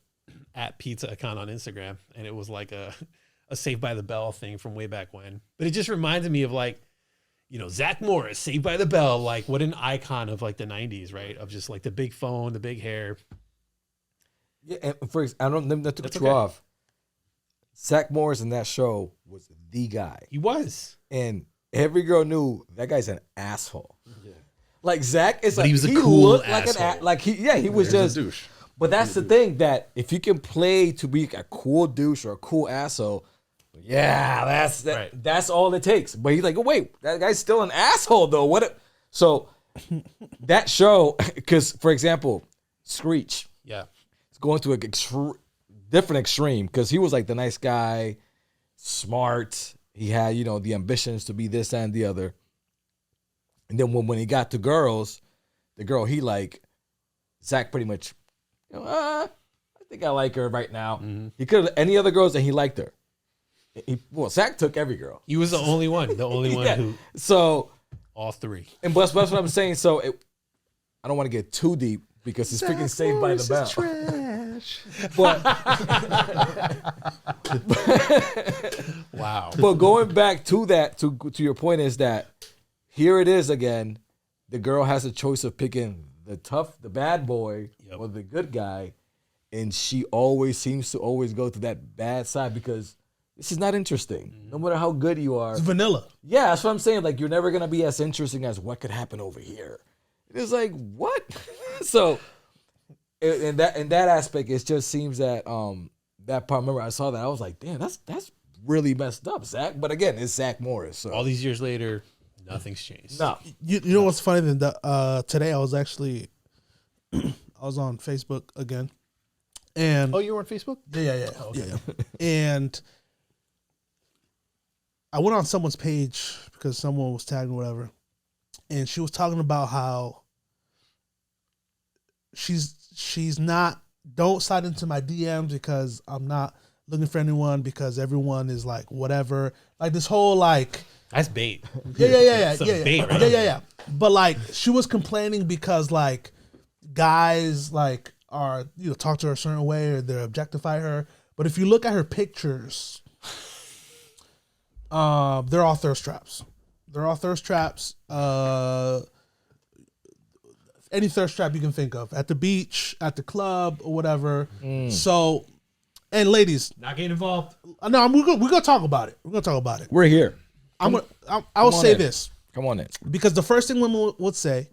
@pizza account on Instagram, and it was like a Saved by the Bell thing from way back when. But it just reminded me of like, you know, Zach Morris, Saved by the Bell, like what an icon of like the 90s, right? Of just like the big phone, the big hair. Yeah, and for I don't know to cut you off. Zach Morris in that show was the guy. He was. And every girl knew that guy's an asshole. Yeah. Like Zach is like, he was a cool asshole. He was just a douche. But that's the thing, that if you can play to be a cool douche or a cool asshole, that's all it takes. But he's like, oh, wait, that guy's still an asshole though. So that show, because for example, Screech, it's going to a different extreme, because he was like the nice guy, smart. He had, you know, the ambitions to be this and the other. And then when he got to girls, the girl he like, Zach pretty much, you know, I think I like her right now. Mm-hmm. He could have any other girls and he liked her. Zach took every girl. He was the only one who. So all three. And that's what I'm saying. So I don't want to get too deep because it's freaking Saved by the Bell. Trash. Wow. But going back to that, to your point, is that here it is again. The girl has a choice of picking the bad boy, or the good guy, and she always seems to go to that bad side because this is not interesting. Mm-hmm. No matter how good you are, it's vanilla. Yeah, that's what I'm saying. Like, you're never gonna be as interesting as what could happen over here. It's like, what? So, in that aspect, it just seems that that part. Remember, I saw that, I was like, damn, that's really messed up, Zach. But again, it's Zach Morris. So all these years later, nothing's changed. No, you know what's funny? Today I was actually I was on Facebook again, and you were on Facebook? Yeah. Oh, okay. Yeah. And I went on someone's page because someone was tagging whatever, and she was talking about how she's not, don't slide into my DMs because I'm not looking for anyone, because everyone is like whatever, like this whole like, that's bait. Yeah. Bait, right? Yeah. But like, she was complaining because like guys like are, you know, talk to her a certain way or they objectify her. But if you look at her pictures, they're all thirst traps. Any thirst trap you can think of, at the beach, at the club, or whatever. So, and ladies, not getting involved. No, we're gonna talk about it. We're here. I will say this. Come on in. Because the first thing women would say,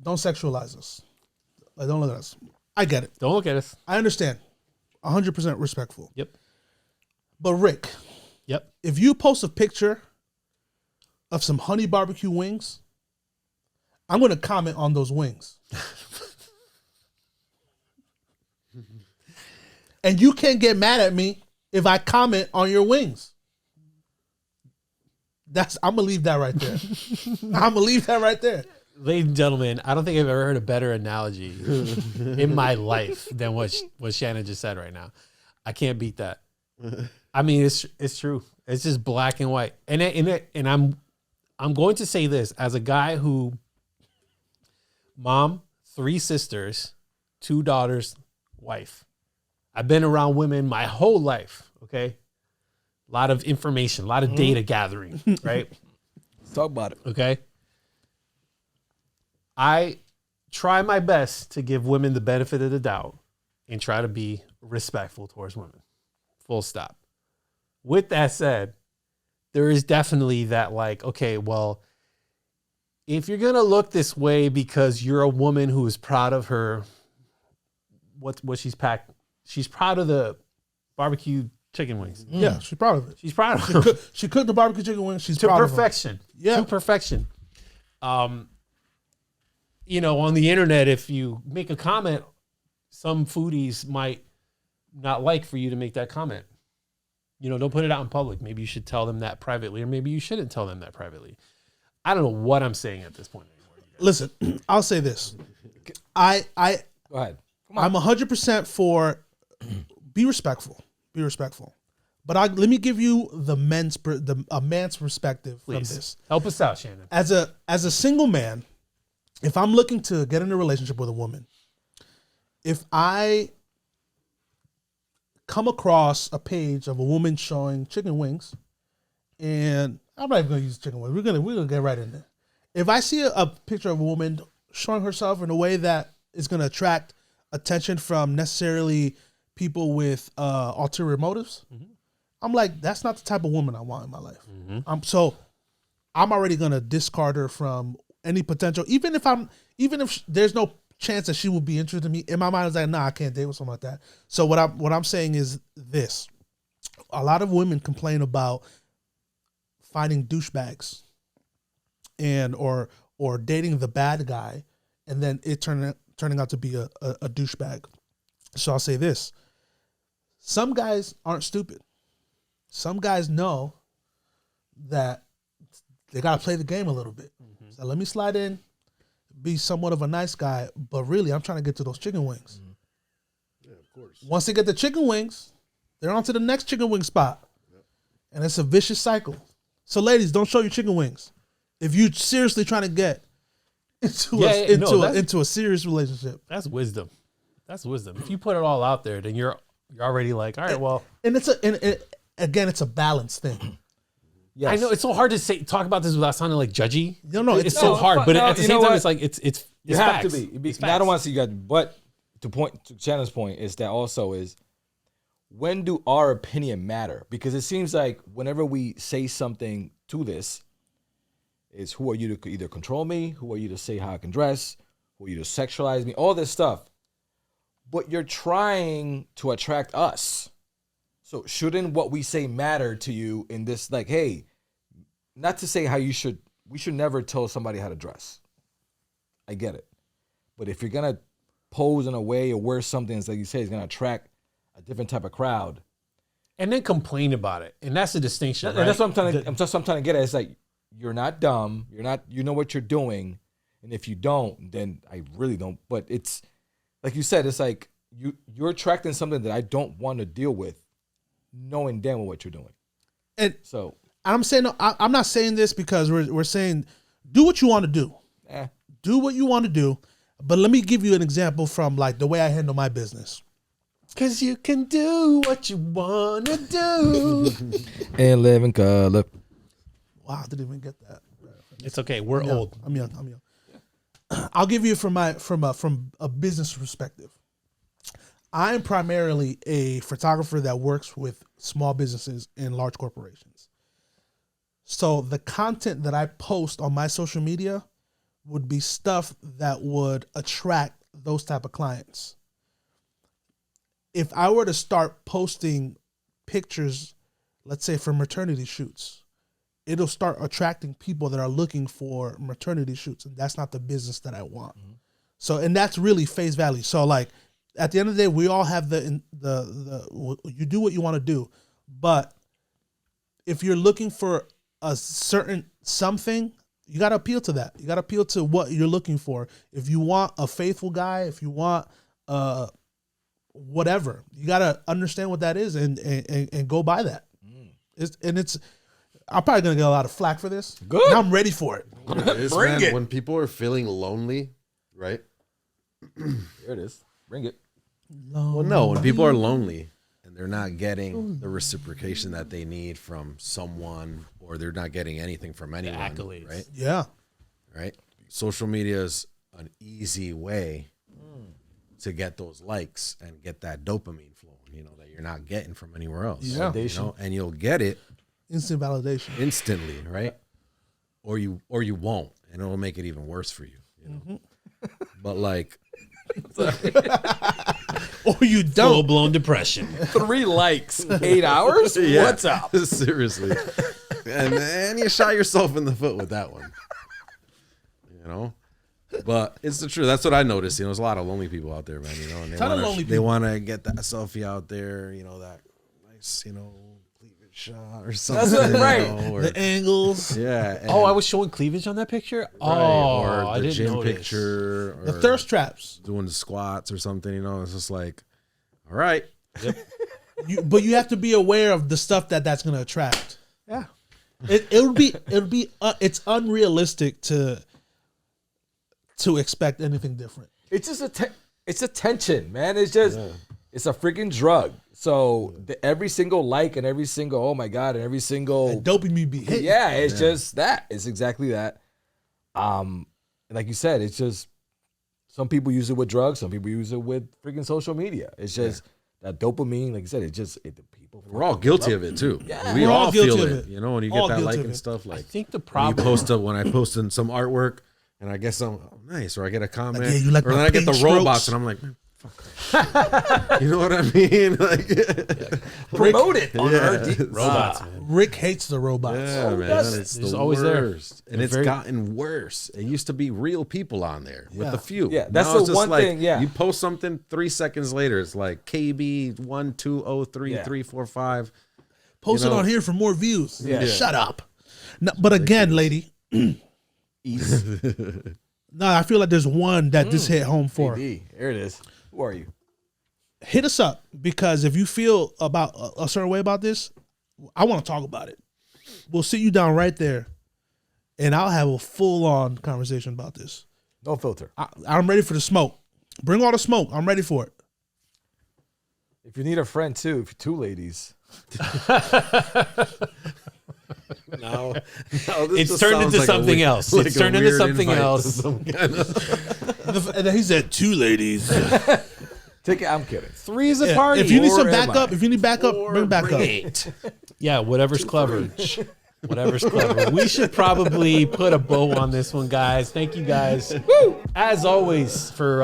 don't sexualize us. Like, don't look at us. I get it. Don't look at us. I understand. 100% respectful. Yep. But Rick. Yep. If you post a picture of some honey barbecue wings, I'm going to comment on those wings. And you can't get mad at me if I comment on your wings. I'm going to leave that right there. Ladies and gentlemen, I don't think I've ever heard a better analogy in my life than what Shannon just said right now. I can't beat that. I mean, it's true. It's just black and white. And I'm going to say this as a guy who, mom, 3 sisters, 2 daughters, wife. I've been around women my whole life. Okay. A lot of information, a lot of data gathering, right? Let's talk about it. Okay. I try my best to give women the benefit of the doubt and try to be respectful towards women. Full stop. With that said, there is definitely that like, okay, well, if you're going to look this way because you're a woman who is proud of her, what she's packed, she's proud of the barbecue chicken wings. Yeah, she's proud of it. She's proud of it. She cooked the barbecue chicken wings. She's to proud perfection. of it. Yeah. To perfection. on the internet, if you make a comment, some foodies might not like for you to make that comment. Don't put it out in public. Maybe you should tell them that privately, or maybe you shouldn't tell them that privately. I don't know what I'm saying at this point anymore. Listen, I'll say this. Go ahead. I'm 100% for be respectful. Be respectful. But let me give you a man's perspective from this. Help us out, Shannon. As a single man, if I'm looking to get in a relationship with a woman, if I come across a page of a woman showing chicken wings, and I'm not even gonna use chicken wings. We're gonna get right in there. If I see a picture of a woman showing herself in a way that is gonna attract attention from necessarily people with ulterior motives, I'm like, that's not the type of woman I want in my life. So I'm already gonna discard her from any potential, even if there's no chance that she would be interested in me. In my mind, it's like, nah, I can't date with someone like that. So what I'm saying is this: a lot of women complain about finding douchebags and or dating the bad guy, and then it turning out to be a douchebag. So I'll say this: some guys aren't stupid. Some guys know that they gotta play the game a little bit. So let me slide in, be somewhat of a nice guy, but really I'm trying to get to those chicken wings. Yeah, of course. Once they get the chicken wings, they're on to the next chicken wing spot. And it's a vicious cycle. So ladies, don't show your chicken wings. If you're seriously trying to get into a serious relationship. That's wisdom. If you put it all out there, then you're already like, all right, well. And again, it's a balance thing. Yes. I know it's so hard to talk about this without sounding like judgy. No, it's so hard. But at the same time, it's like it's you have facts. to be. I don't want to see you guys. But to Shannon's point is that also is, when do our opinion matter? Because it seems like whenever we say something to this, is who are you to either control me? Who are you to say how I can dress? Who are you to sexualize me? All this stuff. But you're trying to attract us. So shouldn't what we say matter to you in this? Like, hey, not to say we should never tell somebody how to dress. I get it. But if you're going to pose in a way or wear something that you say is going to attract a different type of crowd. And then complain about it. And that's the distinction, right? And that's what I'm trying to get at. It's like, you're not dumb. You know what you're doing. And if you don't, then I really don't. But it's, like you said, it's like you're attracting something that I don't want to deal with, knowing damn well what you're doing. And so I'm saying, I'm not saying this because we're saying, do what you want to do. Do what you want to do. But let me give you an example from like the way I handle my business. Because you can do what you want to do. And live in color. Wow, I didn't even get that. It's okay. We're old. I'm young. I'll give you from a business perspective. I'm primarily a photographer that works with small businesses and large corporations. So the content that I post on my social media would be stuff that would attract those type of clients. If I were to start posting pictures, let's say for maternity shoots, it'll start attracting people that are looking for maternity shoots, and that's not the business that I want. Mm-hmm. So, and that's really face value. So, like at the end of the day, we all have the you do what you want to do, but if you're looking for a certain something, you got to appeal to that. You got to appeal to what you're looking for. If you want a faithful guy, if you want whatever, you got to understand what that is and go by that. I'm probably gonna get a lot of flack for this. Good. And I'm ready for it. Bring it. When people are feeling lonely, right? There it is. Bring it. Well, no, when people are lonely and they're not getting the reciprocation that they need from someone, or they're not getting anything from anyone, accolades. right? Yeah. Right? Social media is an easy way to get those likes and get that dopamine flowing, that you're not getting from anywhere else. Yeah. And you'll get it Instant validation. instantly, right? Or you won't, and it'll make it even worse for you. Mm-hmm. But like, or you don't. Full-blown depression. 3 likes, 8 hours? yeah, What's up? Seriously. and you shot yourself in the foot with that one. But it's the truth. That's what I noticed. You know, there's a lot of lonely people out there, man. You know, and they want to get that selfie out there. You know, that nice, you know, cleavage shot or something. That's right. You know, or, The angles. yeah. Oh, I was showing cleavage on that picture. Right, Oh, or I the didn't gym notice. picture, or The thirst traps. doing the squats or something. You know, it's just like, all right. But you have to be aware of the stuff that's going to attract. Yeah. It's unrealistic to expect anything different. It's just it's attention, man. It's just it's a freaking drug. So every single like and every single oh my god and every single And dopamine be hit. yeah, it's just that. It's exactly that. And like you said, it's just some people use it with drugs, some people use it with freaking social media. It's just that dopamine, like you said, the people. We're all guilty of it too. Yeah. We We're all all guilty feel of it. it. You know, when you All get that guilty like of and it. stuff, I like think the when problem. when I post in some artwork and I get some nice, or I get a comment, Like, yeah, you like or my then I get the pink robots strokes? and I'm like, man, fuck. You know what I mean? Like, Promote it on Yeah. our deep Robots, man. Rick hates the robots. yeah, man, doesn't? it's It's the always there. worst, and They're it's very- gotten worse. It used to be real people on there with Yeah. a few. Yeah, that's Now the it's just one like, thing, yeah. you post something 3 seconds later, it's like KB 1203345. Post You know- it on here for more views. Yeah. Shut up. No, but again, lady, east. no, I feel like there's one that this hit home for. AD. There it is. Who are you? Hit us up, because if you feel about a certain way about this, I want to talk about it. We'll sit you down right there, and I'll have a full-on conversation about this. No filter. I'm ready for the smoke. Bring all the smoke. I'm ready for it. If you need a friend too, if you're two ladies. Now It's turned into something else. It's turned into something else. And then he said, 2 ladies. Take it. I'm kidding. Three is a Yeah, party. if you need Or some am backup, I? if you need backup, bring backup. Yeah, whatever's clever. Whatever's clever. We should probably put a bow on this one, guys. Thank you guys, as always, for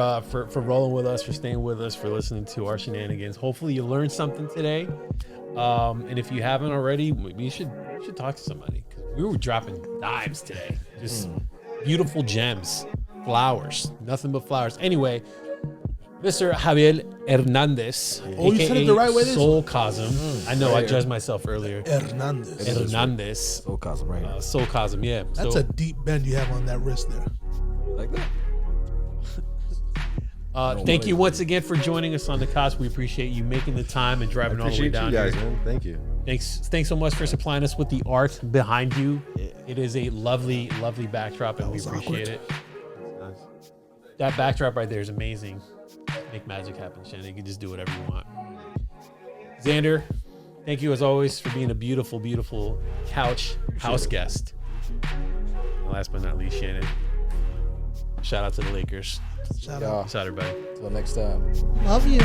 rolling with us, for staying with us, for listening to our shenanigans. Hopefully, you learned something today. And if you haven't already, you should talk to somebody. 'Cause we were dropping dimes today, just beautiful gems, flowers, nothing but flowers. Anyway, Mr. Javier Hernandez, Oh, you said it the right way this Soul Cozm. I know, I judged myself earlier. Hernandez. Hernandez, Soul Cozm right here. Soul Cozm, yeah. That's So, a deep bend you have on that wrist there. Like that. thank you once again for joining us on the Cos. We appreciate you making the time and driving all the way Appreciate down you guys, here. man. Thank you. Thanks so much for supplying us with the art behind you. It is a lovely, lovely backdrop, and we was appreciate it. That backdrop right there is amazing. Make magic happen, Shannon. You can just do whatever you want. Xander, thank you as always for being a beautiful, beautiful couch house guest. And last but not least, Shannon. Shout out to the Lakers. Shout out. Yeah. Shout out, everybody. Till next time. Love you.